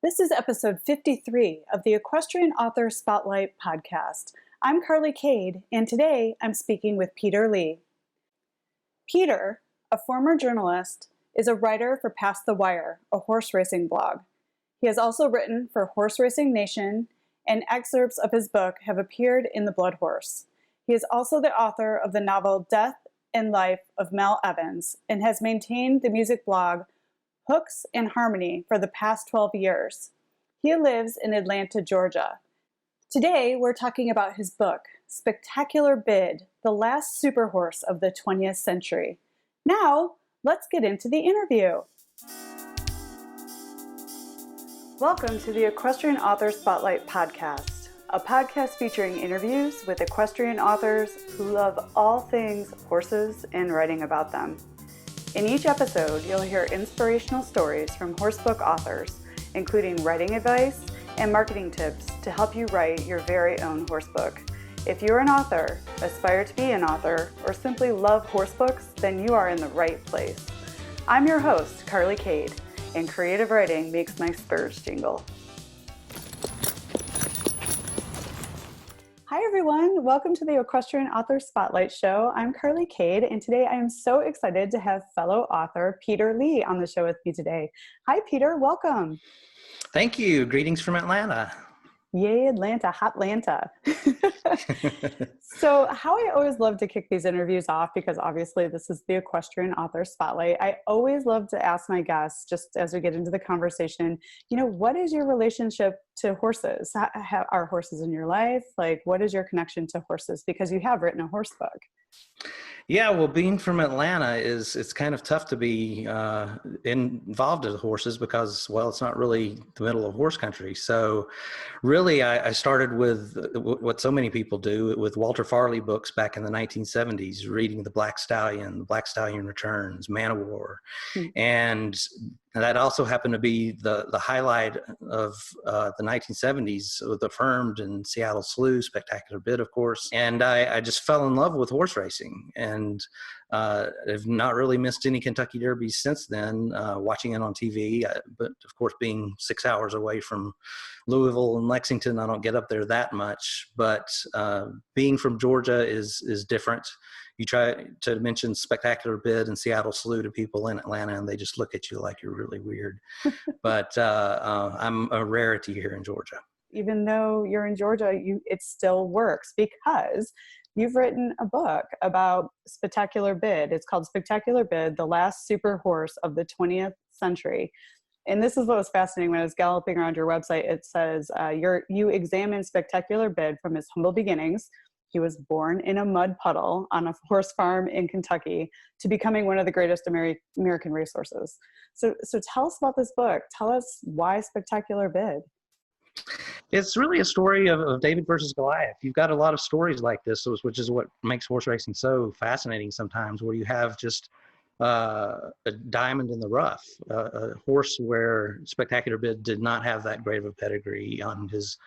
This is episode 53 of the Equestrian Author Spotlight podcast. I'm Carly Kade, and today I'm speaking with Peter Lee. Peter, a former journalist, is a writer for Past the Wire, a horse racing blog. He has also written for Horse Racing Nation, and excerpts of his book have appeared in The Blood Horse. He is also the author of the novel Death and Life of Mel Evans, and has maintained the music blog Hooks and Harmony for the past 12 years. He lives in Atlanta, Georgia. Today, we're talking about his book, Spectacular Bid, the Last Superhorse of the 20th Century. Now, let's get into the interview. Welcome to the Equestrian Author Spotlight podcast, a podcast featuring interviews with equestrian authors who love all things horses and writing about them. In each episode, you'll hear inspirational stories from horsebook authors, including writing advice and marketing tips to help you write your very own horsebook. If you're an author, aspire to be an author, or simply love horsebooks, then you are in the right place. I'm your host, Carly Kade, and creative writing makes my spurs jingle. Hi everyone, welcome to the Equestrian Author Spotlight Show. I'm Carly Kade, and today I am so excited to have fellow author Peter Lee on the show with me today. Hi Peter, welcome. Thank you. Greetings from Atlanta. Yay, Atlanta, Hotlanta. So how I always love to kick these interviews off, because obviously this is the Equestrian Author Spotlight, I always love to ask my guests, just as we get into the conversation, what is your relationship to horses? Are horses in your life? Like, what is your connection to horses? Because you have written a horse book. Yeah, well, being from Atlanta it's kind of tough to be involved with horses because, well, it's not really the middle of horse country. So really, I started with what so many people do, with Walter Farley books back in the 1970s, reading The Black Stallion Returns, Man of War. And that also happened to be the highlight of the 1970s with Affirmed and Seattle Slew, Spectacular Bid, of course. And I just fell in love with horse racing, and have not really missed any Kentucky Derbies since then, watching it on TV. But of course, being 6 hours away from Louisville and Lexington, I don't get up there that much. But being from Georgia is different. You try to mention Spectacular Bid and Seattle Slew to people in Atlanta, and they just look at you like you're really weird. But I'm a rarity here in Georgia. Even though you're in Georgia, it still works, because you've written a book about Spectacular Bid. It's called Spectacular Bid, the Last Superhorse of the 20th Century. And this is what was fascinating when I was galloping around your website. It says you examine Spectacular Bid from his humble beginnings. He was born in a mud puddle on a horse farm in Kentucky to becoming one of the greatest American racehorses. So tell us about this book. Tell us why Spectacular Bid. It's really a story of David versus Goliath. You've got a lot of stories like this, which is what makes horse racing so fascinating sometimes, where you have just a diamond in the rough, a horse where Spectacular Bid did not have that great of a pedigree on his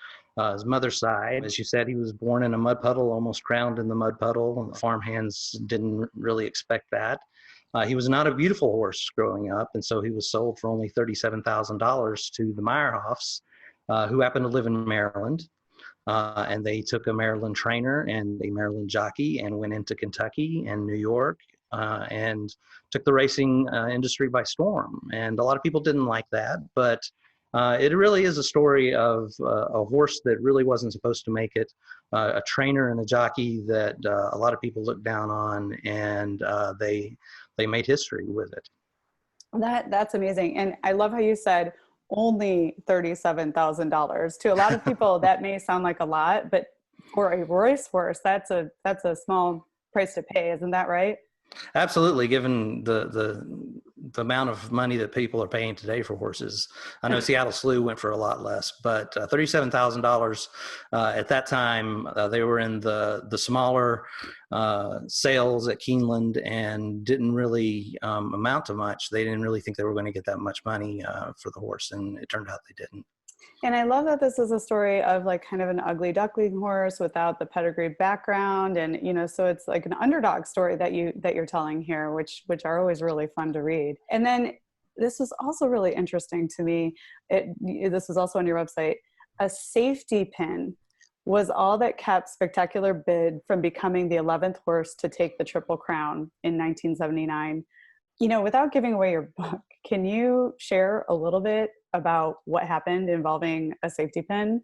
mother's side. As you said, he was born in a mud puddle, almost drowned in the mud puddle, and the farmhands didn't really expect that. He was not a beautiful horse growing up, and so he was sold for only $37,000 to the Meyerhoffs, who happened to live in Maryland. And they took a Maryland trainer and a Maryland jockey and went into Kentucky and New York and took the racing industry by storm. And a lot of people didn't like that, but it really is a story of a horse that really wasn't supposed to make it, a trainer and a jockey that a lot of people looked down on, and they made history with it. That's amazing. And I love how you said only $37,000. To a lot of people, that may sound like a lot, but for a racehorse, that's a small price to pay. Isn't that right? Absolutely, given the amount of money that people are paying today for horses. I know Seattle Slew went for a lot less, but $37,000 at that time, they were in the smaller sales at Keeneland and didn't really amount to much. They didn't really think they were going to get that much money for the horse, and it turned out they didn't. And I love that this is a story of like kind of an ugly duckling horse without the pedigree background. And, so it's like an underdog story that you're telling here, which are always really fun to read. And then this is also really interesting to me. This was also on your website. A safety pin was all that kept Spectacular Bid from becoming the 11th horse to take the Triple Crown in 1979. Without giving away your book, can you share a little bit about what happened involving a safety pin?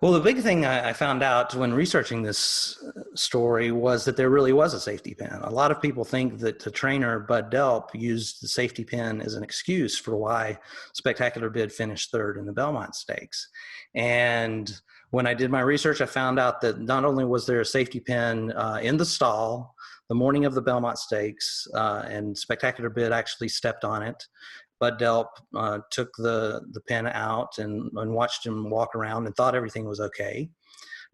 Well, the big thing I found out when researching this story was that there really was a safety pin. A lot of people think that the trainer, Bud Delp, used the safety pin as an excuse for why Spectacular Bid finished third in the Belmont Stakes. And when I did my research, I found out that not only was there a safety pin in the stall the morning of the Belmont Stakes, and Spectacular Bid actually stepped on it. Bud Delp took the pin out and watched him walk around and thought everything was okay.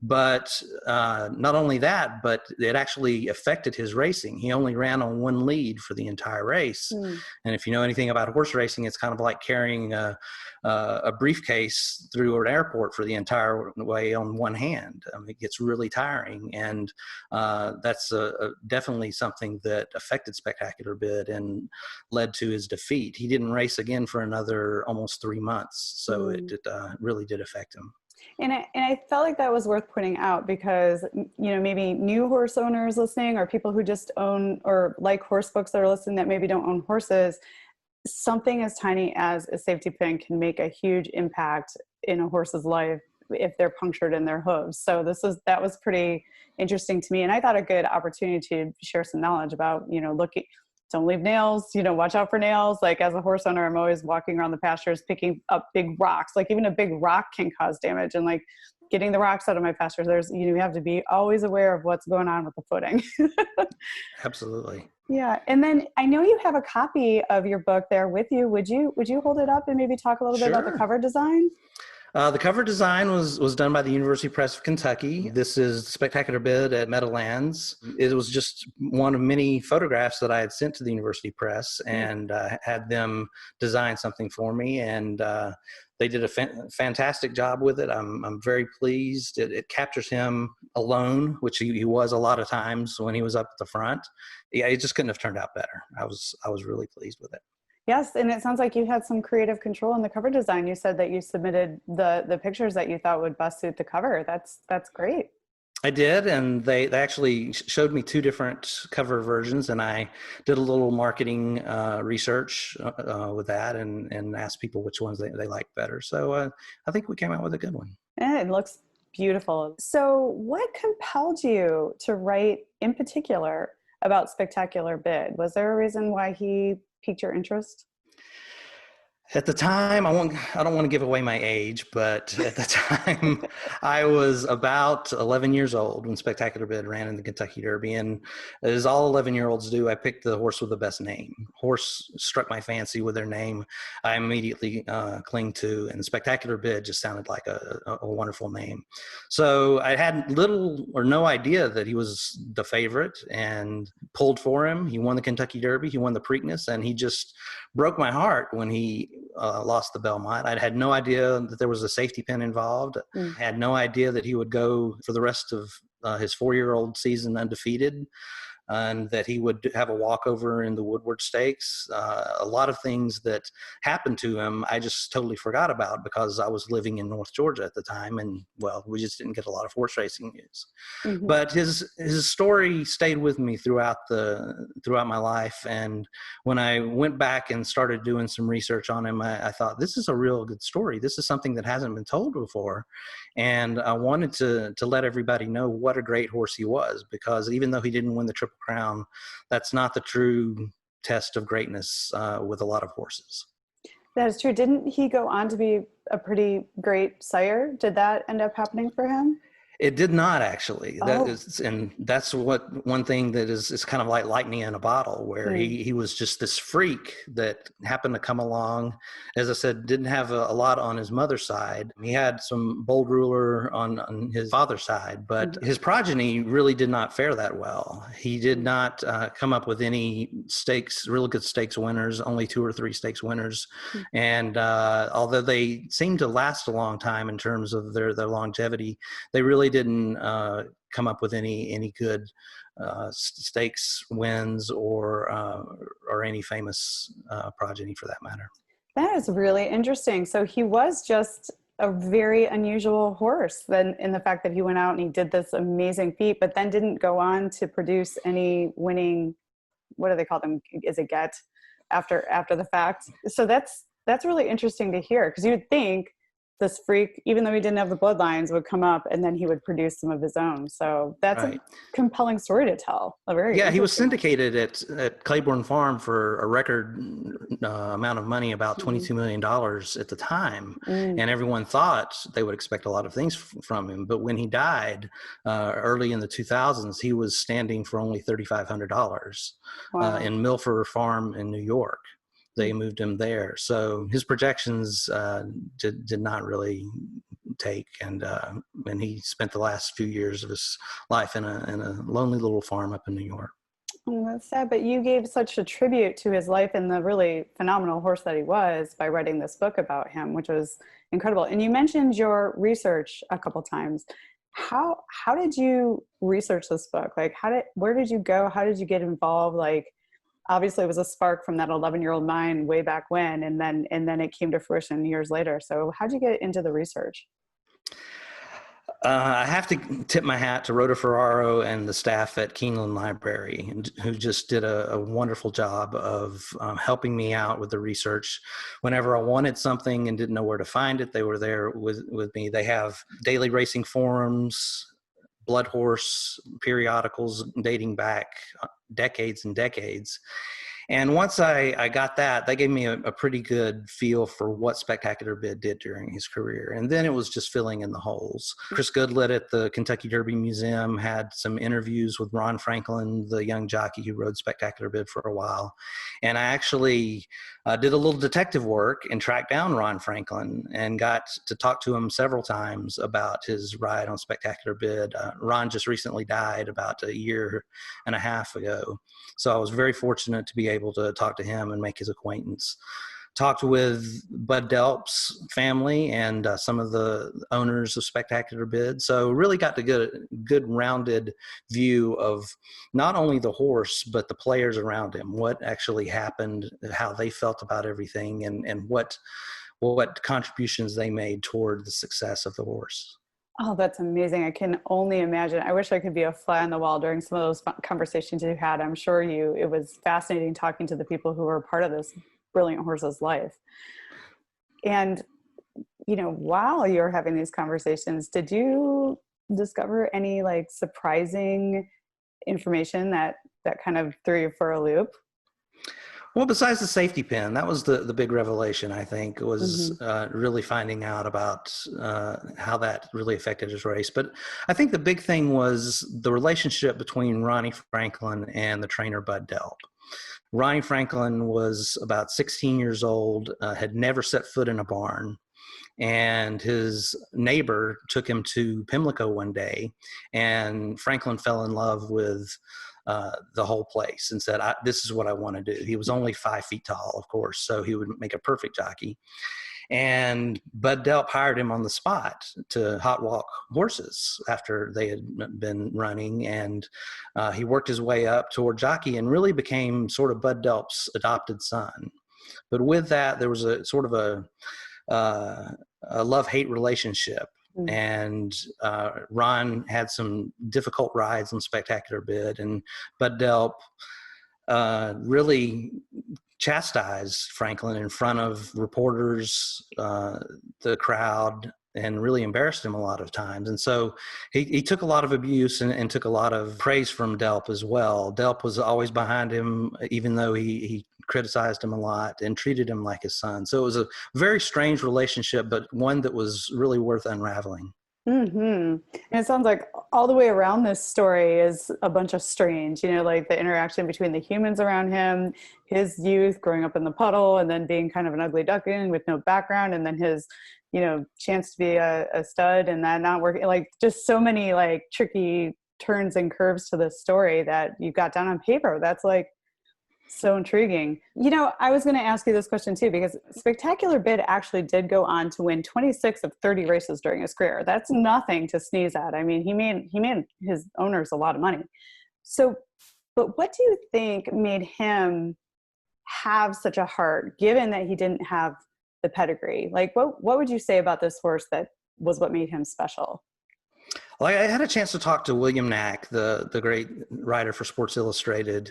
But not only that, but it actually affected his racing. He only ran on one lead for the entire race. And if you know anything about horse racing, it's kind of like carrying a briefcase through an airport for the entire way on one hand. It gets really tiring. And that's definitely something that affected Spectacular Bid and led to his defeat. He didn't race again for another almost 3 months. So it really did affect him. And I felt like that was worth pointing out because, maybe new horse owners listening or people who just own or like horse books that are listening that maybe don't own horses, something as tiny as a safety pin can make a huge impact in a horse's life if they're punctured in their hooves. So that was pretty interesting to me. And I thought a good opportunity to share some knowledge about, don't leave nails, watch out for nails. Like as a horse owner, I'm always walking around the pastures, picking up big rocks. Like even a big rock can cause damage, and like getting the rocks out of my pastures, you have to be always aware of what's going on with the footing. Absolutely. Yeah. And then I know you have a copy of your book there with you. Would you hold it up and maybe talk a little bit about the cover design? The cover design was done by the University Press of Kentucky. This is Spectacular Bid at Meadowlands. It was just one of many photographs that I had sent to the University Press and had them design something for me. And they did a fantastic job with it. I'm very pleased. It captures him alone, which he was a lot of times when he was up at the front. Yeah, it just couldn't have turned out better. I was really pleased with it. Yes, and it sounds like you had some creative control in the cover design. You said that you submitted the pictures that you thought would best suit the cover. That's great. I did, and they actually showed me 2 different cover versions, and I did a little marketing research with that and asked people which ones they liked better. So I think we came out with a good one. And it looks beautiful. So what compelled you to write in particular about Spectacular Bid? Was there a reason why he piqued your interest? At the time, I don't want to give away my age, but at the time, I was about 11 years old when Spectacular Bid ran in the Kentucky Derby. And as all 11-year-olds do, I picked the horse with the best name. Horse struck my fancy with their name. I immediately clinged to, and Spectacular Bid just sounded like a wonderful name. So I had little or no idea that he was the favorite, and pulled for him. He won the Kentucky Derby. He won the Preakness, and he just broke my heart when he lost the Belmont. I had no idea that there was a safety pin involved. I had no idea that he would go for the rest of his 4-year-old season undefeated, and that he would have a walkover in the Woodward Stakes. A lot of things that happened to him, I just totally forgot about because I was living in North Georgia at the time, and well, we just didn't get a lot of horse racing news. Mm-hmm. But his story stayed with me throughout my life, and when I went back and started doing some research on him, I thought, this is a real good story. This is something that hasn't been told before, and I wanted to let everybody know what a great horse he was, because even though he didn't win the Triple Crown, that's not the true test of greatness with a lot of horses. That is true. Didn't he go on to be a pretty great sire? Did that end up happening for him? It did not, actually. And that's one thing that is kind of like lightning in a bottle, where he was just this freak that happened to come along. As I said, didn't have a lot on his mother's side. He had some bold ruler on his father's side, but his progeny really did not fare that well. He did not come up with any stakes, really good stakes winners, only 2 or 3 stakes winners. And although they seemed to last a long time in terms of their longevity, they really didn't come up with any good stakes wins or any famous progeny for that matter. That is really interesting. So he was just a very unusual horse then, in the fact that he went out and he did this amazing feat, but then didn't go on to produce any winning, what do they call them? Is it get after the fact? So that's really interesting to hear, because you'd think this freak, even though he didn't have the bloodlines, would come up and then he would produce some of his own. So that's right. a compelling story to tell. He was syndicated at Claiborne Farm for a record amount of money, about $22 million at the time. And everyone thought they would expect a lot of things from him. But when he died early in the 2000s, he was standing for only $3,500 in Milford Farm in New York. They moved him there. So his projections did not really take, and he spent the last few years of his life in a lonely little farm up in New York. Oh, that's sad, but you gave such a tribute to his life and the really phenomenal horse that he was by writing this book about him, which was incredible. And you mentioned your research a couple times. How did you research this book? Like, where did you go? How did you get involved? Like, obviously it was a spark from that 11-year-old mind way back when, and then it came to fruition years later. So how'd you get into the research? I have to tip my hat to Rhoda Ferraro and the staff at Keeneland Library, who just did a wonderful job of helping me out with the research. Whenever I wanted something and didn't know where to find it, they were there with me. They have daily racing forums, blood horse periodicals dating back decades and decades. And once I got that, they gave me a pretty good feel for what Spectacular Bid did during his career. And then it was just filling in the holes. Chris Goodlett at the Kentucky Derby Museum had some interviews with Ron Franklin, the young jockey who rode Spectacular Bid for a while. And I actually did a little detective work and tracked down Ron Franklin and got to talk to him several times about his ride on Spectacular Bid. Ron just recently died about a year and a half ago. So I was very fortunate to be able to talk to him and make his acquaintance. Talked with Bud Delp's family and some of the owners of Spectacular Bid. So really got to get a good rounded view of not only the horse, but the players around him, what actually happened, how they felt about everything, and what contributions they made toward the success of the horse. Oh, that's amazing. I can only imagine. I wish I could be a fly on the wall during some of those conversations you had. I'm sure it was fascinating talking to the people who were part of this brilliant horse's life. And, while you're having these conversations, did you discover any like surprising information that kind of threw you for a loop? Well, besides the safety pin, that was the big revelation, I think, was really finding out about how that really affected his race. But I think the big thing was the relationship between Ronnie Franklin and the trainer Bud Delp. Ronnie Franklin was about 16 years old, had never set foot in a barn. And his neighbor took him to Pimlico one day, and Franklin fell in love with the whole place and said, this is what I want to do. He was only 5 feet tall, of course, so he would make a perfect jockey. And Bud Delp hired him on the spot to hot walk horses after they had been running. And he worked his way up toward jockey and really became sort of Bud Delp's adopted son. But with that, there was a sort of a love-hate relationship. And Ron had some difficult rides on Spectacular Bid, and Bud Delp really chastised Franklin in front of reporters, the crowd, and really embarrassed him a lot of times. And so he took a lot of abuse and took a lot of praise from Delp as well. Delp was always behind him, even though he criticized him a lot and treated him like his son. So it was a very strange relationship, but one that was really worth unraveling. And it sounds like all the way around this story is a bunch of strange, like the interaction between the humans around him, his youth growing up in the puddle, and then being kind of an ugly duckling with no background, and then his, chance to be a stud and that not working, like just so many like tricky turns and curves to this story that you got down on paper. That's like So intriguing. I was going to ask you this question too, because Spectacular Bid actually did go on to win 26 of 30 races during his career. That's nothing to sneeze at. I mean, he made his owners a lot of money. So, but what do you think made him have such a heart, given that he didn't have the pedigree? Like, what would you say about this horse that was what made him special? Well, I had a chance to talk to William Knack, the great writer for Sports Illustrated,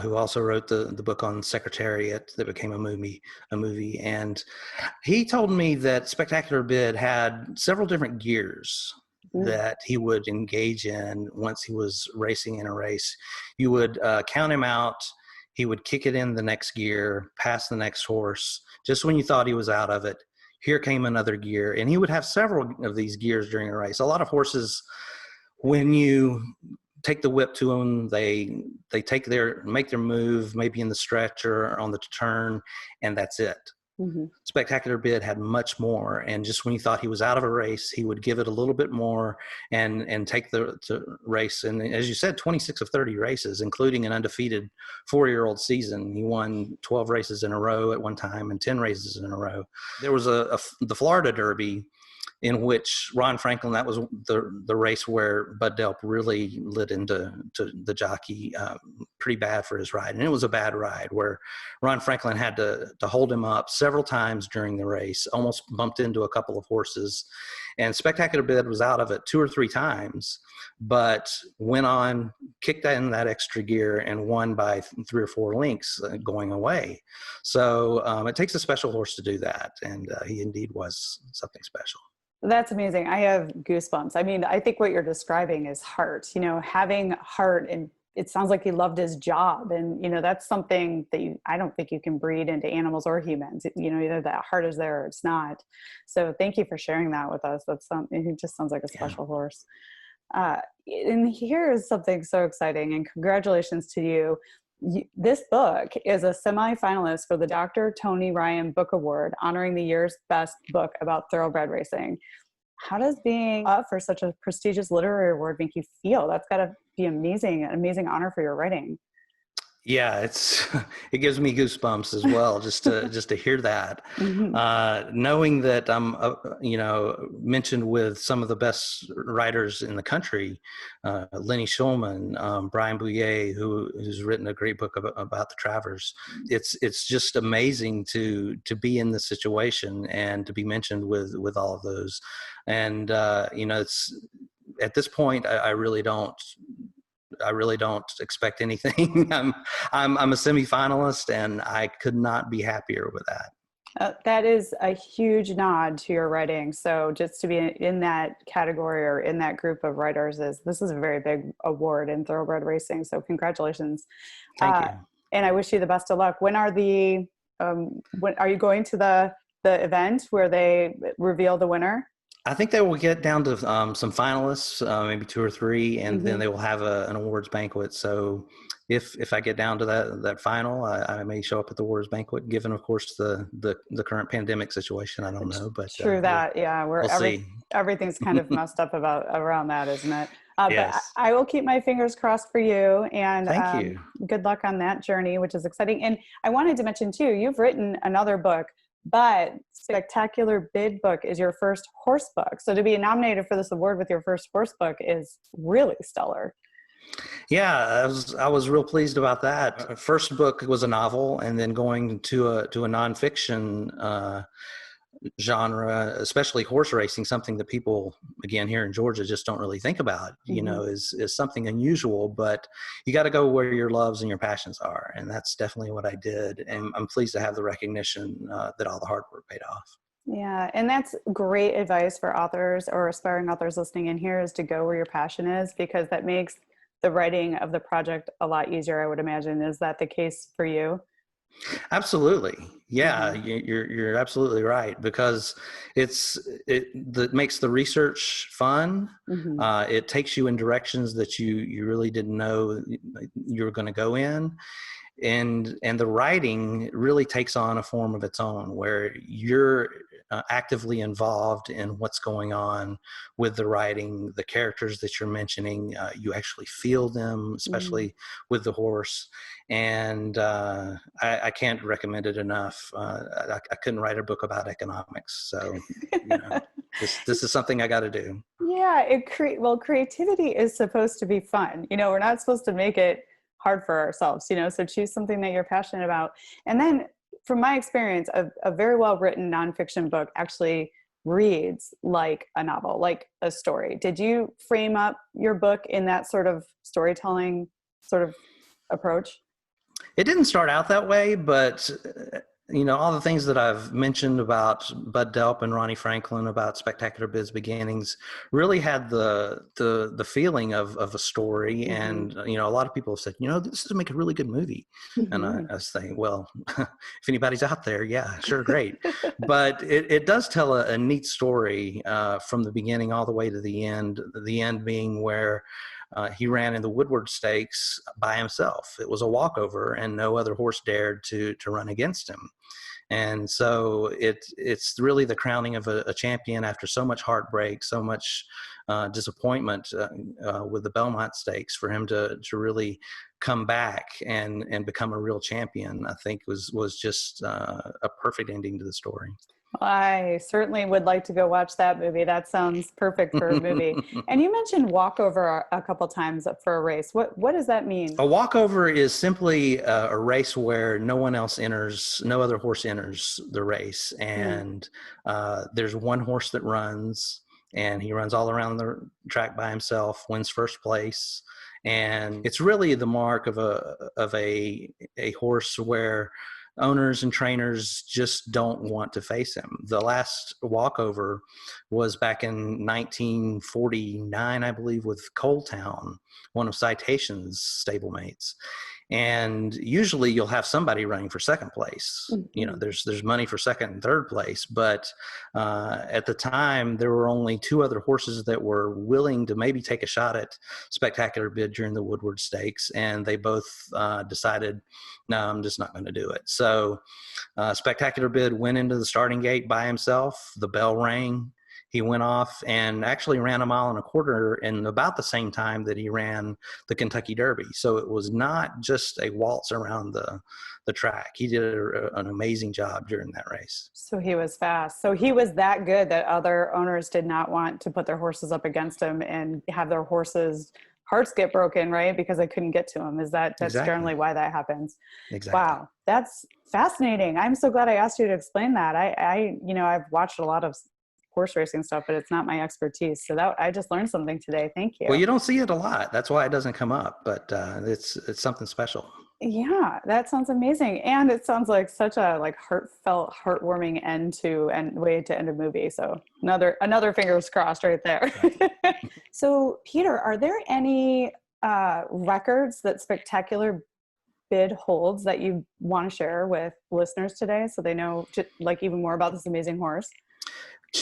who also wrote the book on Secretariat that became a movie. And he told me that Spectacular Bid had several different gears that he would engage in once he was racing in a race. You would count him out. He would kick it in the next gear, pass the next horse. Just when you thought he was out of it, here came another gear. And he would have several of these gears during a race. A lot of horses, when you take the whip to them, they make their move, maybe in the stretch or on the turn, and that's it. Mm-hmm. Spectacular Bid had much more, and just when you thought he was out of a race, he would give it a little bit more and take the race. And as you said, 26 of 30 races, including an undefeated 4-year-old season. He won 12 races in a row at one time and 10 races in a row. There was the Florida Derby, in which Ron Franklin, that was the race where Bud Delp really lit into the jockey pretty bad for his ride. And it was a bad ride where Ron Franklin had to hold him up several times during the race, almost bumped into a couple of horses. And Spectacular Bid was out of it 2 or 3 times, but went on, kicked in that extra gear, and won by 3 or 4 lengths going away. So it takes a special horse to do that. And he indeed was something special. That's amazing. I have goosebumps. I mean, I think what you're describing is heart, having heart, and it sounds like he loved his job. And, that's something that I don't think you can breed into animals or humans. Either that heart is there or it's not. So thank you for sharing that with us. It just sounds like a special horse. And here is something so exciting, and congratulations to you. This book is a semi-finalist for the Dr. Tony Ryan Book Award, honoring the year's best book about thoroughbred racing. How does being up for such a prestigious literary award make you feel? That's got to be an amazing honor for your writing. Yeah, it gives me goosebumps as well, just to hear that, knowing that I'm mentioned with some of the best writers in the country, Lenny Shulman, Brian Bouyer, who's written a great book about the Travers. It's just amazing to be in this situation and to be mentioned with all of those, and it's at this point I really don't expect anything. I'm a semifinalist, and I could not be happier with that. That is a huge nod to your writing. So just to be in that category or in that group of writers this is a very big award in thoroughbred racing. So congratulations. Thank you. And I wish you the best of luck. When are you going to the event where they reveal the winner? I think they will get down to some finalists, maybe 2 or 3, and then they will have an awards banquet. So if I get down to that final, I may show up at the awards banquet, given, of course, the current pandemic situation. I don't know, but true that. Yeah, we'll see. Everything's kind of messed up around that, isn't it? Yes. But I will keep my fingers crossed for you, and thank you. Good luck on that journey, which is exciting. And I wanted to mention too, you've written another book, but Spectacular Bid book is your first horse book. So to be nominated for this award with your first horse book is really stellar. Yeah, I was real pleased about that. First book was a novel, and then going to a nonfiction genre, especially horse racing, something that people, again, here in Georgia just don't really think about, is something unusual, but you got to go where your loves and your passions are. And that's definitely what I did. And I'm pleased to have the recognition that all the hard work paid off. Yeah. And that's great advice for authors or aspiring authors listening in here, is to go where your passion is, because that makes the writing of the project a lot easier, I would imagine. Is that the case for you? Absolutely. Yeah, you're absolutely right, because it makes the research fun. It takes you in directions that you really didn't know you were going to go in. And the writing really takes on a form of its own, where you're actively involved in what's going on with the writing, the characters that you're mentioning. You actually feel them, especially with the horse. And I can't recommend it enough. I couldn't write a book about economics. So, this is something I got to do. Yeah, creativity is supposed to be fun. We're not supposed to make it hard for ourselves, so choose something that you're passionate about. And then from my experience, a very well written nonfiction book actually reads like a novel, like a story. Did you frame up your book in that sort of storytelling sort of approach? It didn't start out that way, but all the things that I've mentioned about Bud Delp and Ronnie Franklin, about Spectacular Bid's beginnings, really had the feeling of a story. And a lot of people have said, this would make a really good movie. And I was thinking, well, if anybody's out there, yeah, sure, great. But it does tell a neat story from the beginning all the way to the end. The end being where he ran in the Woodward Stakes by himself. It was a walkover, and no other horse dared to run against him. And so it's really the crowning of a champion after so much heartbreak, so much disappointment with the Belmont Stakes. For him to really come back and become a real champion, I think was just a perfect ending to the story. I certainly would like to go watch that movie. That sounds perfect for a movie. And you mentioned walkover a couple times for a race. What does that mean? A walkover is simply a race where no other horse enters the race. And there's one horse that runs, and he runs all around the track by himself, wins first place. And it's really the mark of a horse where owners and trainers just don't want to face him. The last walkover was back in 1949, I believe, with Coaltown, one of Citation's stablemates. And usually you'll have somebody running for second place. There's money for second and third place. But at the time, there were only two other horses that were willing to maybe take a shot at Spectacular Bid during the Woodward Stakes. And they both decided, no, I'm just not going to do it. So Spectacular Bid went into the starting gate by himself. The bell rang. He went off and actually ran 1.25 miles in about the same time that he ran the Kentucky Derby. So it was not just a waltz around the track. He did an amazing job during that race. So he was fast. So he was that good that other owners did not want to put their horses up against him and have their horses' hearts get broken, right? Because they couldn't get to him. That's exactly. Generally why that happens. Exactly. Wow. That's fascinating. I'm so glad I asked you to explain that. I've watched a lot of horse racing stuff, but it's not my expertise. So I just learned something today. Thank you. Well, you don't see it a lot. That's why it doesn't come up, but it's something special. Yeah, that sounds amazing. And it sounds like such a heartfelt, heartwarming way to end a movie. So another fingers crossed right there. Right. So Peter, are there any records that Spectacular Bid holds that you want to share with listeners today so they know even more about this amazing horse?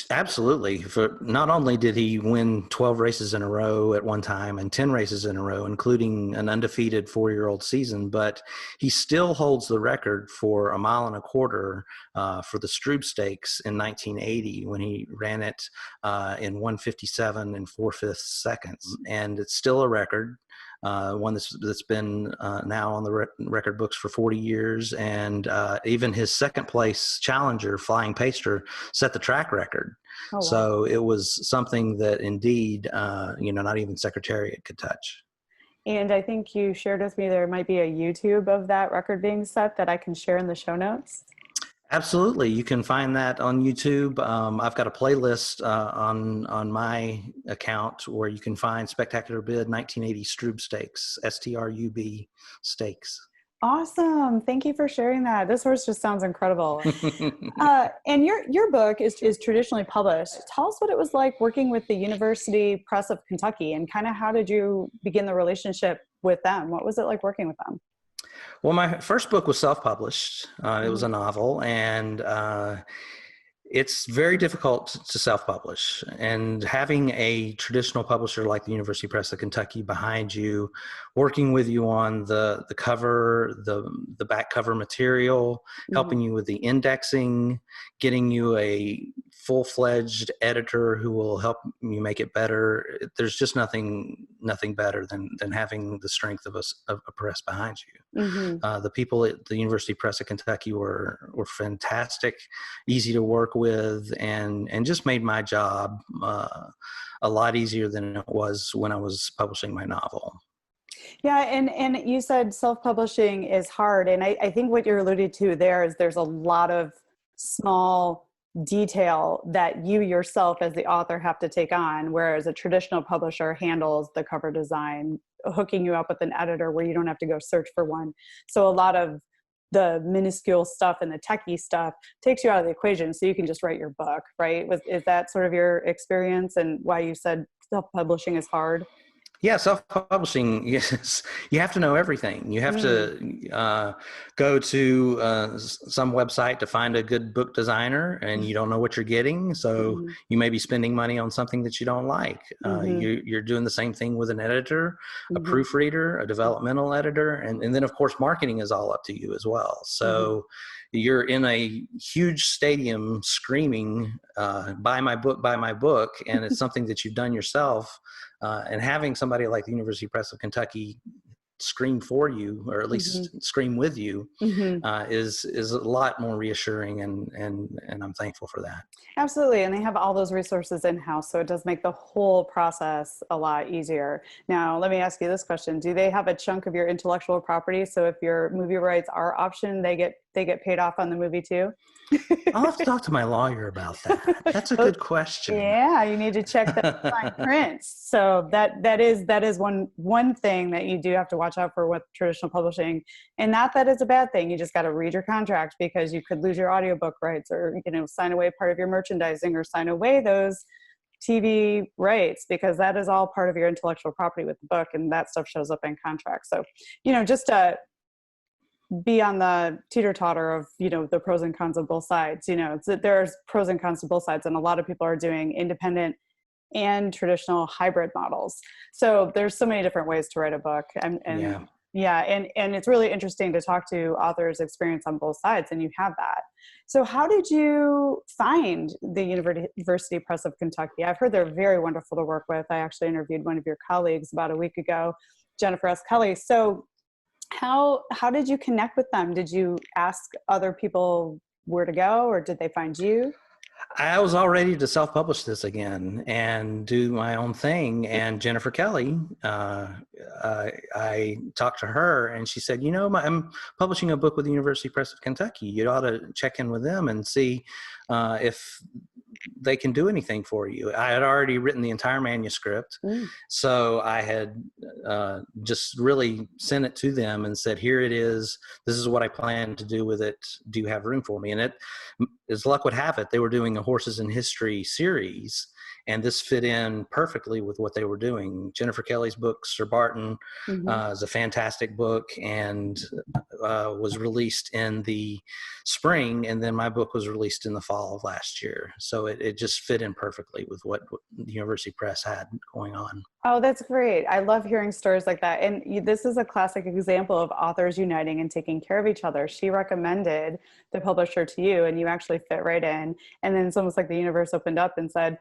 Absolutely. For not only did he win 12 races in a row at one time and 10 races in a row, including an undefeated 4-year-old season, but he still holds the record for 1.25 miles for the Strube Stakes in 1980 when he ran it in 1:57 and 4/5 seconds. And it's still a record. One that's been now on the record books for 40 years. And even his second place challenger, Flying Paster, set the track record. Oh, wow. So it was something that indeed, not even Secretariat could touch. And I think you shared with me there might be a YouTube of that record being set that I can share in the show notes. Absolutely. You can find that on YouTube. I've got a playlist on my account where you can find Spectacular Bid 1980 Strube Stakes, STRUB Stakes. Awesome. Thank you for sharing that. This horse just sounds incredible. And your book is traditionally published. Tell us what it was like working with the University Press of Kentucky and kind of how did you begin the relationship with them? What was it like working with them? Well, my first book was self-published. It was a novel, and it's very difficult to self-publish. And having a traditional publisher like the University Press of Kentucky behind you, working with you on the cover, the back cover material, helping you with the indexing, getting you a full-fledged editor who will help you make it better. There's just nothing better than having the strength of a press behind you. Mm-hmm. The people at the University Press of Kentucky were fantastic, easy to work with, and just made my job a lot easier than it was when I was publishing my novel. Yeah, and you said self-publishing is hard, and I think what you're alluding to there is there's a lot of small detail that you yourself as the author have to take on, whereas a traditional publisher handles the cover design, hooking you up with an editor where you don't have to go search for one. So a lot of the minuscule stuff and the techie stuff takes you out of the equation, so you can just write your book, right? Is that sort of your experience and why you said self-publishing is hard? Yeah, self-publishing, yes, you have to know everything. You have to go to some website to find a good book designer, and you don't know what you're getting. So Mm-hmm. you may be spending money on something that you don't like. You're doing the same thing with an editor, a Mm-hmm. proofreader, a developmental editor, and then, of course, marketing is all up to you as well. So you're in a huge stadium screaming, buy my book, and it's something that you've done yourself. And having somebody like the University Press of Kentucky scream for you, or at least scream with you, is a lot more reassuring, and I'm thankful for that. Absolutely. And they have all those resources in-house, so it does make the whole process a lot easier. Now, let me ask you this question. Do they have a chunk of your intellectual property? So if your movie rights are optioned, they get paid off on the movie too? I'll have to talk to my lawyer about that. That's a good question. Yeah, you need to check the fine print. So that is one thing that you do have to watch out for with traditional publishing. And not that it's a bad thing. You just got to read your contract, because you could lose your audiobook rights, or sign away part of your merchandising, or sign away those TV rights, because that is all part of your intellectual property with the book, and that stuff shows up in contracts. So, just be on the teeter-totter of the pros and cons of both sides. There's pros and cons to both sides, and a lot of people are doing independent and traditional hybrid models. So there's so many different ways to write a book, and it's really interesting to talk to authors' experience on both sides, and you have that. So how did you find the University Press of Kentucky? I've heard they're very wonderful to work with. I actually interviewed one of your colleagues about a week ago, Jennifer S. Kelly. So how did you connect with them? Did you ask other people where to go, or did they find you? I was all ready to self-publish this again and do my own thing. And Jennifer Kelly, I talked to her, and she said, I'm publishing a book with the University Press of Kentucky. You ought to check in with them and see if they can do anything for you. I had already written the entire manuscript. So I had just really sent it to them and said, here it is. This is what I plan to do with it. Do you have room for me? And it, as luck would have it, they were doing a Horses in History series, and this fit in perfectly with what they were doing. Jennifer Kelly's book, Sir Barton, is a fantastic book, and was released in the spring, and then my book was released in the fall of last year. So it just fit in perfectly with what the University Press had going on. Oh, that's great. I love hearing stories like that. And this is a classic example of authors uniting and taking care of each other. She recommended the publisher to you, and you actually fit right in. And then it's almost like the universe opened up and said,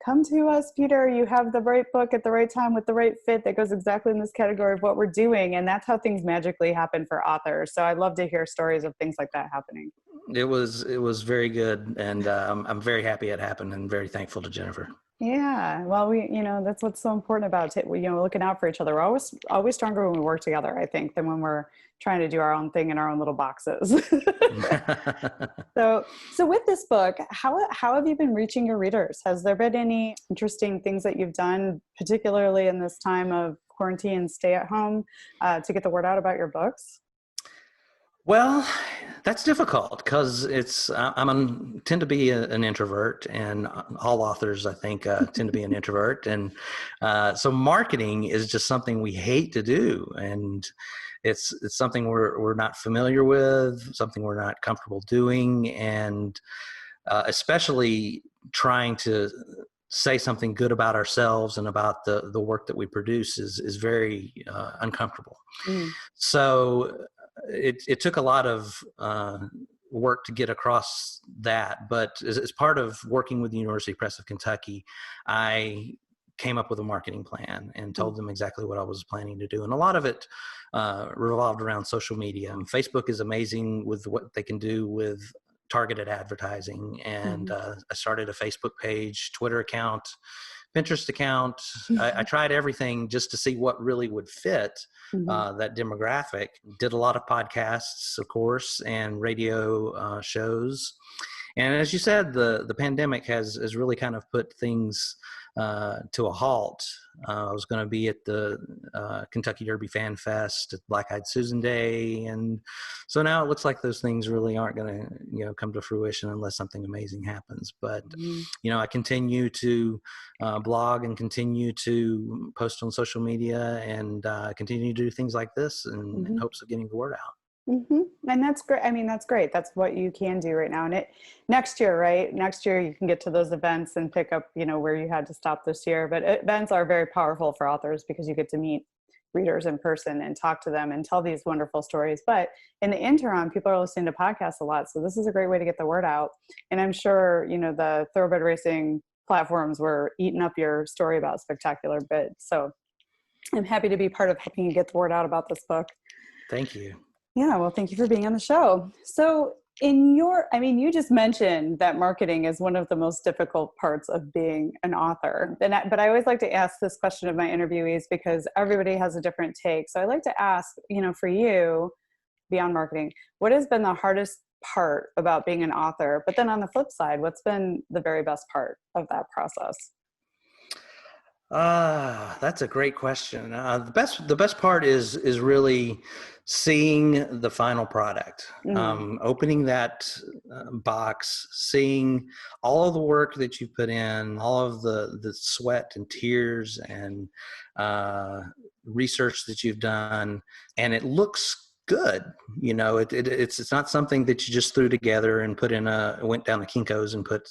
come to us, Peter. You have the right book at the right time with the right fit that goes exactly in this category of what we're doing. And that's how things magically happen for authors. So I love to hear stories of things like that happening. It was very good, and I'm very happy it happened, and very thankful to Jennifer. Yeah, well, that's what's so important about it. Looking out for each other. We're always stronger when we work together, I think, than when we're trying to do our own thing in our own little boxes. So with this book, how have you been reaching your readers? Has there been any interesting things that you've done, particularly in this time of quarantine and stay at home, to get the word out about your books? Well, that's difficult because tend to be an introvert, and all authors, I think, tend to be an introvert. And so marketing is just something we hate to do. And it's something we're not familiar with, something we're not comfortable doing. And especially trying to say something good about ourselves and about the work that we produce is very uncomfortable. So it took a lot of work to get across that. But as part of working with the University Press of Kentucky, I came up with a marketing plan and told them exactly what I was planning to do. And a lot of it revolved around social media. And Facebook is amazing with what they can do with targeted advertising. And I started a Facebook page, Twitter account, Pinterest account. I tried everything just to see what really would fit that demographic. Did a lot of podcasts, of course, and radio shows. And as you said, the pandemic has really kind of put things to a halt. I was going to be at the Kentucky Derby Fan Fest at Black Eyed Susan Day, and so now it looks like those things really aren't going to come to fruition unless something amazing happens. But I continue to blog and continue to post on social media and continue to do things like this in hopes of getting the word out. And that's great. I mean, that's great. That's what you can do right now. And next year, right? Next year you can get to those events and pick up, where you had to stop this year. But events are very powerful for authors because you get to meet readers in person and talk to them and tell these wonderful stories. But in the interim, people are listening to podcasts a lot. So this is a great way to get the word out. And I'm sure, the thoroughbred racing platforms were eating up your story about Spectacular Bid. So I'm happy to be part of helping you get the word out about this book. Thank you. Yeah, well, thank you for being on the show. So you just mentioned that marketing is one of the most difficult parts of being an author. But I always like to ask this question of my interviewees because everybody has a different take. So I like to ask, for you, beyond marketing, what has been the hardest part about being an author? But then on the flip side, what's been the very best part of that process? That's a great question. The best part is really seeing the final product, opening that box, seeing all of the work that you put in, all of the sweat and tears and research that you've done, and it looks good. It's not something that you just threw together and went down the Kinko's and put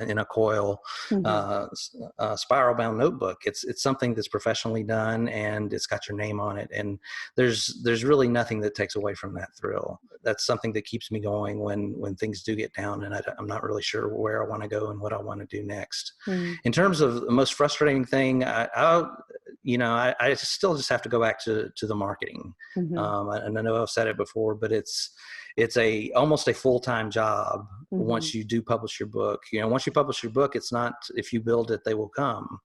in a coil spiral bound notebook. It's something that's professionally done and it's got your name on it. And there's really nothing that takes away from that thrill. That's something that keeps me going when things do get down and I'm not really sure where I want to go and what I want to do next. In terms of the most frustrating thing, I still just have to go back to the marketing. And I know I've said it before, but it's almost a full-time job once you do publish your book. Once you publish your book, it's not if you build it, they will come.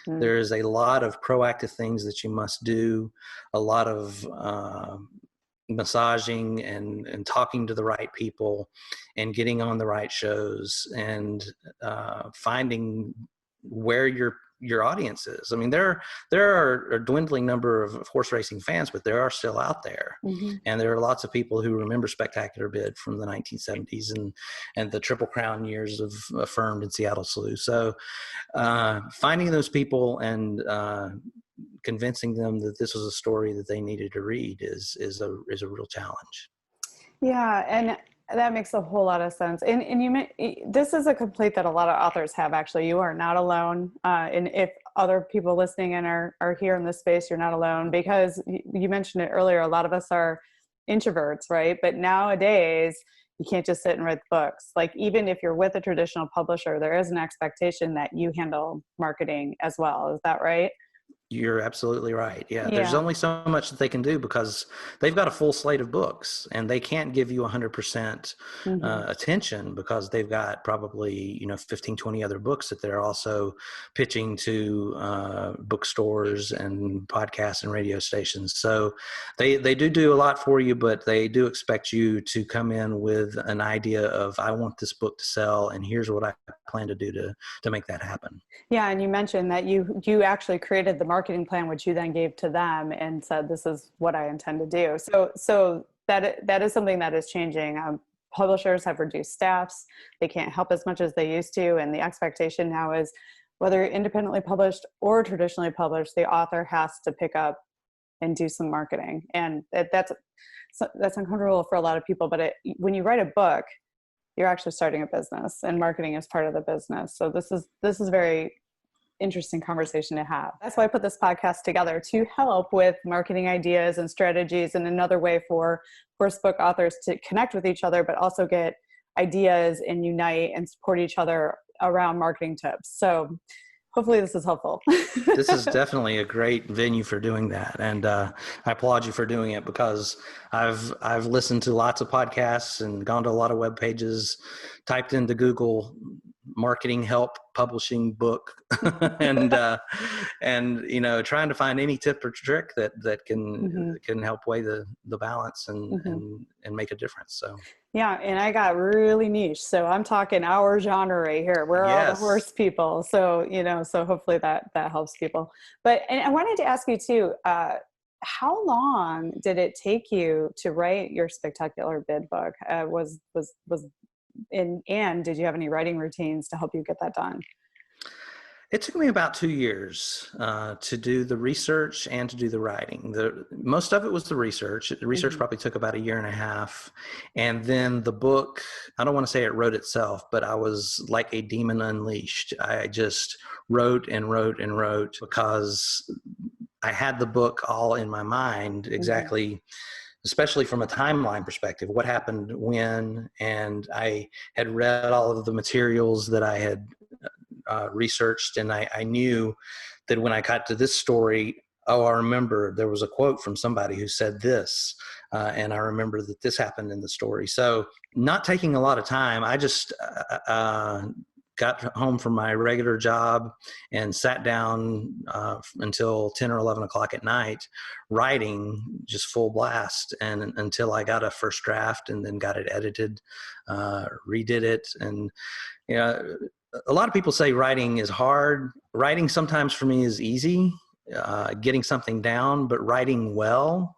There is a lot of proactive things that you must do, a lot of massaging and talking to the right people and getting on the right shows and finding where your audience is. I mean, there are a dwindling number of horse racing fans, but there are still out there. And there are lots of people who remember Spectacular Bid from the 1970s and the Triple Crown years of Affirmed and Seattle Slew. So finding those people and convincing them that this was a story that they needed to read is a real challenge. Yeah, and that makes a whole lot of sense. And this is a complaint that a lot of authors have, actually. You are not alone. And if other people listening in are here in this space, you're not alone, because you mentioned it earlier, a lot of us are introverts, right? But nowadays, you can't just sit and write books. Like, even if you're with a traditional publisher, there is an expectation that you handle marketing as well. Is that right? You're absolutely right. Yeah. There's only so much that they can do because they've got a full slate of books and they can't give you 100% attention because they've got probably, 15, 20 other books that they're also pitching to bookstores and podcasts and radio stations. So they do a lot for you, but they do expect you to come in with an idea of, I want this book to sell and here's what I plan to do to make that happen. Yeah. And you mentioned that you actually created the marketing plan, which you then gave to them and said, this is what I intend to do. So that is something that is changing. Publishers have reduced staffs. They can't help as much as they used to. And the expectation now is, whether independently published or traditionally published, the author has to pick up and do some marketing. And that's uncomfortable for a lot of people. But when you write a book, you're actually starting a business, and marketing is part of the business. So this is very interesting conversation to have. That's why I put this podcast together, to help with marketing ideas and strategies, and another way for horse book authors to connect with each other, but also get ideas and unite and support each other around marketing tips. So hopefully this is helpful. This is definitely a great venue for doing that. And I applaud you for doing it, because I've listened to lots of podcasts and gone to a lot of web pages, typed into Google marketing help publishing book and trying to find any tip or trick that can help weigh the balance and make a difference. So yeah, and I got really niche, so I'm talking our genre right here. We're all the horse people, so so hopefully that helps people. But and I wanted to ask you too, how long did it take you to write your spectacular bid book? And did you have any writing routines to help you get that done? It took me about 2 years to do the research and to do the writing. Most of it was the research. The research probably took about 1.5 years. And then the book, I don't want to say it wrote itself, but I was like a demon unleashed. I just wrote and wrote and wrote, because I had the book all in my mind exactly, especially from a timeline perspective, what happened when, and I had read all of the materials that I had researched, and I knew that when I got to this story, I remember there was a quote from somebody who said this, and I remember that this happened in the story. So not taking a lot of time, I just got home from my regular job and sat down until 10 or 11 o'clock at night, writing just full blast, and until I got a first draft, and then got it edited, redid it. And a lot of people say writing is hard. Writing sometimes for me is easy, getting something down, but writing well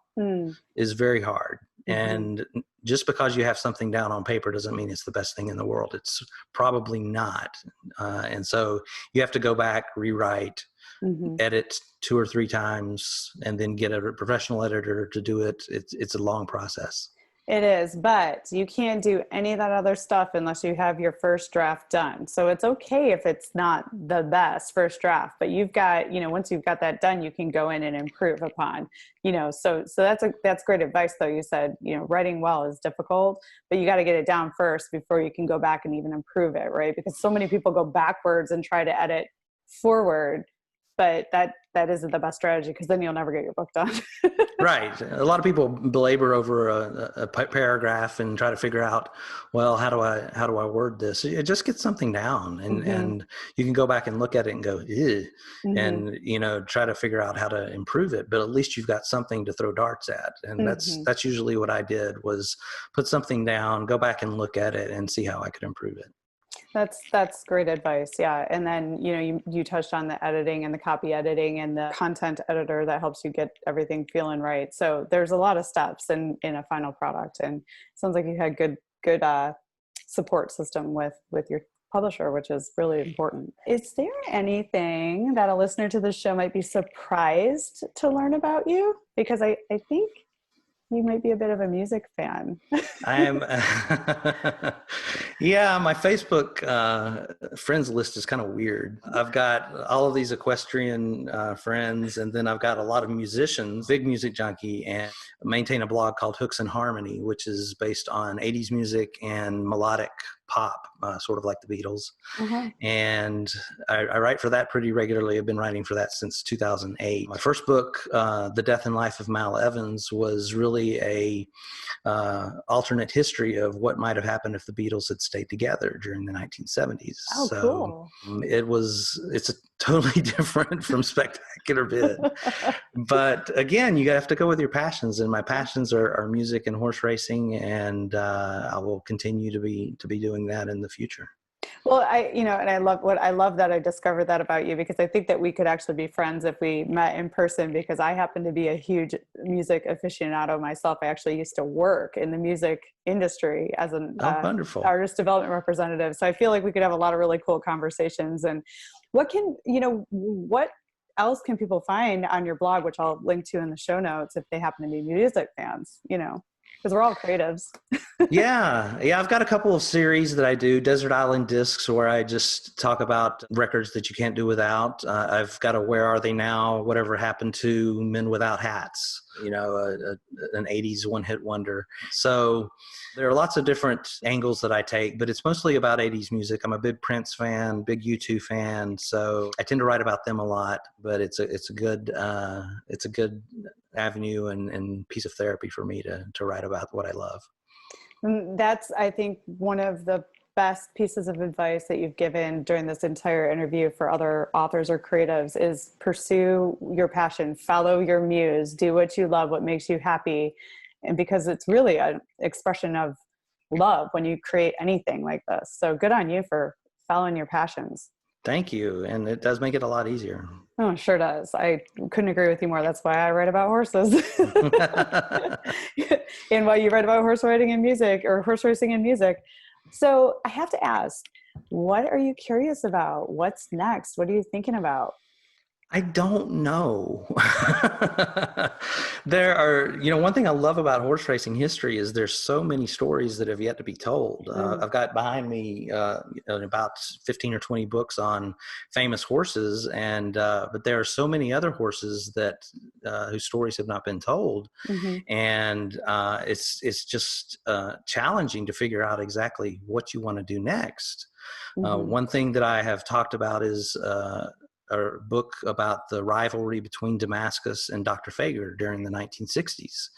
is very hard. And just because you have something down on paper doesn't mean it's the best thing in the world. It's probably not. And so you have to go back, rewrite, edit 2 or 3 times, and then get a professional editor to do it. It's a long process. It is, but you can't do any of that other stuff unless you have your first draft done. So it's okay if it's not the best first draft, but you've got, once you've got that done, you can go in and improve upon, so that's great advice though. You said, writing well is difficult, but you got to get it down first before you can go back and even improve it, right? Because so many people go backwards and try to edit forward, but that isn't the best strategy, because then you'll never get your book done. Right. A lot of people belabor over a paragraph and try to figure out, well, how do I word this? It just gets something down, and you can go back and look at it and go, and try to figure out how to improve it. But at least you've got something to throw darts at, and that's usually what I did, was put something down, go back and look at it, and see how I could improve it. That's great advice. Yeah. And then, you touched on the editing and the copy editing and the content editor that helps you get everything feeling right. So there's a lot of steps in a final product, and it sounds like you had good support system with your publisher, which is really important. Is there anything that a listener to this show might be surprised to learn about you? Because I think you might be a bit of a music fan. I am. Yeah, my Facebook friends list is kind of weird. I've got all of these equestrian friends, and then I've got a lot of musicians, big music junkie, and maintain a blog called Hooks and Harmony, which is based on 80s music and melodic pop, sort of like the Beatles. And I write for that pretty regularly. I've been writing for that since 2008. My first book, The Death and Life of Mal Evans, was really a alternate history of what might have happened if the Beatles had stayed together during the 1970s. Oh, so cool. It's a totally different from Spectacular Bid. But again, you have to go with your passions, and my passions are music and horse racing, and I will continue to be doing that in the future. Well, I love that I discovered that about you, because I think that we could actually be friends if we met in person, because I happen to be a huge music aficionado myself. I actually used to work in the music industry as an wonderful artist development representative. So I feel like we could have a lot of really cool conversations. And what else can people find on your blog, which I'll link to in the show notes if they happen to be music fans, because we're all creatives. Yeah. I've got a couple of series that I do, Desert Island Discs, where I just talk about records that you can't do without. I've got a Where Are They Now? Whatever Happened to Men Without Hats, an 80s one-hit wonder. So there are lots of different angles that I take, but it's mostly about 80s music. I'm a big Prince fan, big U2 fan, so I tend to write about them a lot. But it's a good avenue and piece of therapy for me to write about what I love. That's, I think, one of the best pieces of advice that you've given during this entire interview for other authors or creatives is pursue your passion, follow your muse, do what you love, what makes you happy. And because it's really an expression of love when you create anything like this. So good on you for following your passions. Thank you. And it does make it a lot easier. Oh, it sure does. I couldn't agree with you more. That's why I write about horses. And why you write about horse riding and music, or horse racing and music. So I have to ask, what are you curious about? What's next? What are you thinking about? I don't know. There are, one thing I love about horse racing history is there's so many stories that have yet to be told. I've got behind me about 15 or 20 books on famous horses, but there are so many other horses that whose stories have not been told, and it's just challenging to figure out exactly what you want to do next. One thing that I have talked about is a book about the rivalry between Damascus and Dr. Fager during the 1960s.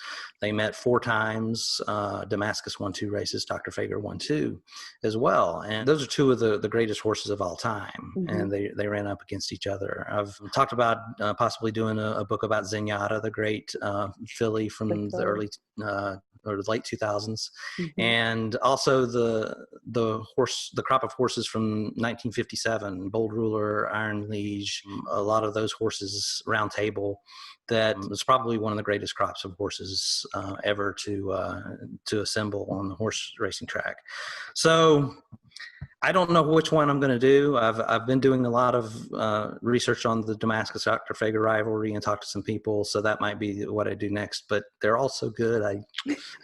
They met 4 times. Damascus won 2 races. Dr. Fager won 2 as well. And those are 2 of the greatest horses of all time. And they ran up against each other. I've talked about possibly doing a book about Zenyatta, the great filly from the early or late 2000s, and also the crop of horses from 1957, Bold Ruler, Iron Liege, a lot of those horses, Round Table. That was probably one of the greatest crops of horses ever to assemble on the horse racing track. So I don't know which one I'm going to do. I've been doing a lot of research on the Damascus-Dr. Fager rivalry and talked to some people, so that might be what I do next. But they're all so good, I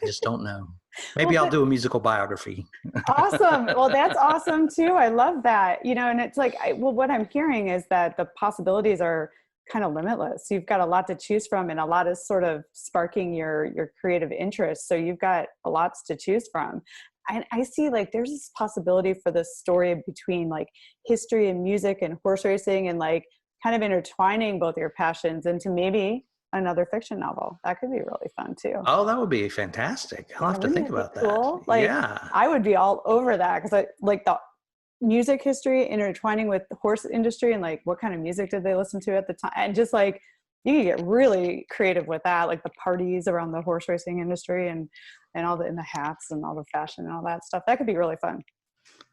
just don't know. Maybe I'll do a musical biography. Awesome. Well, that's awesome too. I love that. And it's like, what I'm hearing is that the possibilities are kind of limitless. You've got a lot to choose from, and a lot is sort of sparking your creative interest. So you've got a lot to choose from. I see like there's this possibility for this story between like history and music and horse racing, and like kind of intertwining both your passions into maybe another fiction novel. That could be really fun too. Oh, that would be fantastic. I'll have to think about that. Cool? Like, yeah, I would be all over that, because I like the music history intertwining with the horse industry, and like what kind of music did they listen to at the time, and just like you can get really creative with that, like the parties around the horse racing industry and all the hats and all the fashion and all that stuff. That could be really fun.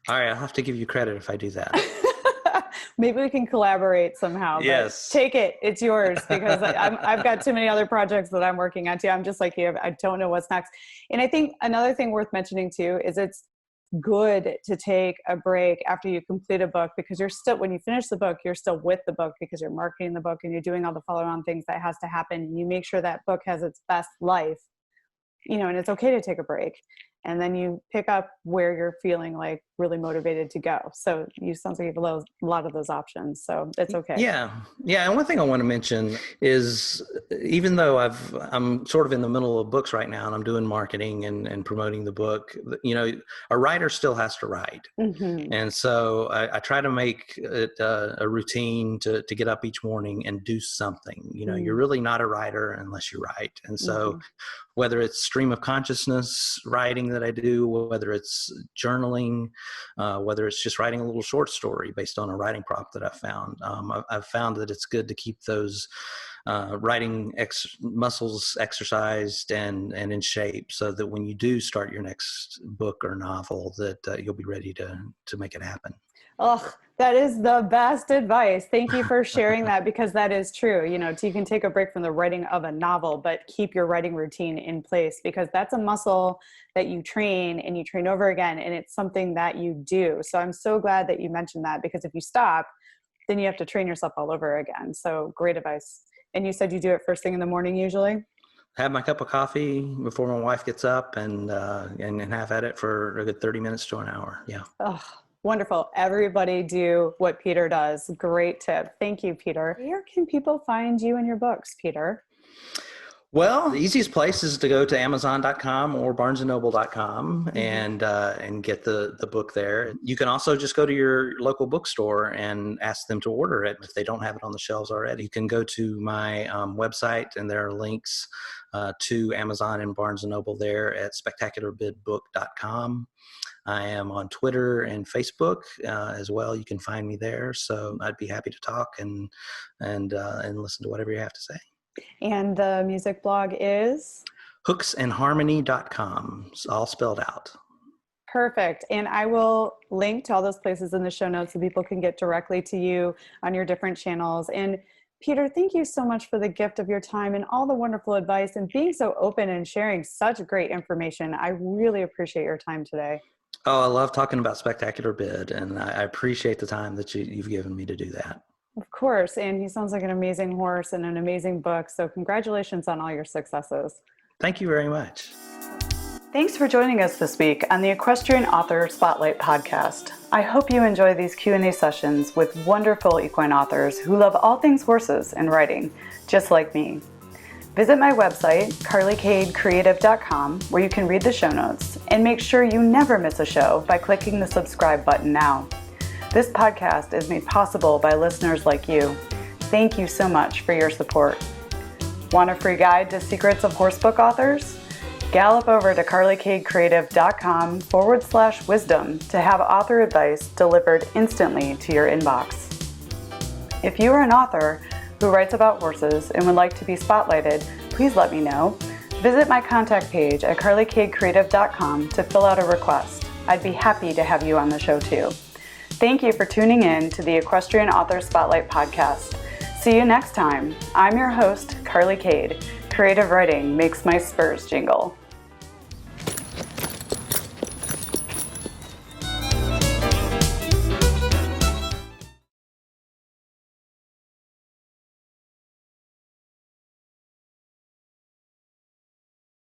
All right, I'll have to give you credit if I do that. Maybe we can collaborate somehow. Yes. Take it. It's yours, because I've got too many other projects that I'm working on too. I'm just like you. I don't know what's next. And I think another thing worth mentioning too is it's good to take a break after you complete a book, because you're still, when you finish the book, you're still with the book, because you're marketing the book and you're doing all the follow-on things that has to happen. And you make sure that book has its best life, and it's okay to take a break. And then you pick up where you're feeling like really motivated to go. So you sounds like you have a lot of those options. So it's okay. Yeah. And one thing I want to mention is, even though I'm sort of in the middle of books right now, and I'm doing marketing and promoting the book, a writer still has to write. And so I try to make it a routine to get up each morning and do something. You're really not a writer unless you write. And so whether it's stream of consciousness writing that I do, whether it's journaling, whether it's just writing a little short story based on a writing prompt that I found. I've found that it's good to keep those writing muscles exercised and in shape, so that when you do start your next book or novel, that you'll be ready to make it happen. Oh, that is the best advice. Thank you for sharing that, because that is true. You can take a break from the writing of a novel, but keep your writing routine in place, because that's a muscle that you train and you train over again. And it's something that you do. So I'm so glad that you mentioned that, because if you stop, then you have to train yourself all over again. So great advice. And you said you do it first thing in the morning usually? have my cup of coffee before my wife gets up and have at it for a good 30 minutes to an hour. Yeah. Oh, wonderful. Everybody do what Peter does. Great tip. Thank you, Peter. Where can people find you and your books, Peter? Well, the easiest place is to go to Amazon.com or BarnesandNoble.com and get the book there. You can also just go to your local bookstore and ask them to order it if they don't have it on the shelves already. You can go to my website, and there are links to Amazon and Barnes & Noble there at spectacularbidbook.com. I am on Twitter and Facebook as well. You can find me there. So I'd be happy to talk and listen to whatever you have to say. And the music blog is? hooksandharmony.com. It's all spelled out. Perfect. And I will link to all those places in the show notes so people can get directly to you on your different channels. And Peter, thank you so much for the gift of your time and all the wonderful advice and being so open and sharing such great information. I really appreciate your time today. Oh, I love talking about Spectacular Bid, and I appreciate the time that you've given me to do that. Of course. And he sounds like an amazing horse and an amazing book. So congratulations on all your successes. Thank you very much. Thanks for joining us this week on the Equestrian Author Spotlight podcast. I hope you enjoy these Q&A sessions with wonderful equine authors who love all things horses and riding, just like me. Visit my website, carlycadecreative.com, where you can read the show notes, and make sure you never miss a show by clicking the subscribe button now. This podcast is made possible by listeners like you. Thank you so much for your support. Want a free guide to secrets of horsebook authors? Gallop over to carlycadecreative.com/wisdom to have author advice delivered instantly to your inbox. If you are an author who writes about horses and would like to be spotlighted, please let me know. Visit my contact page at carlycadecreative.com to fill out a request. I'd be happy to have you on the show too. Thank you for tuning in to the Equestrian Author Spotlight podcast. See you next time. I'm your host, Carly Kade. Creative writing makes my spurs jingle.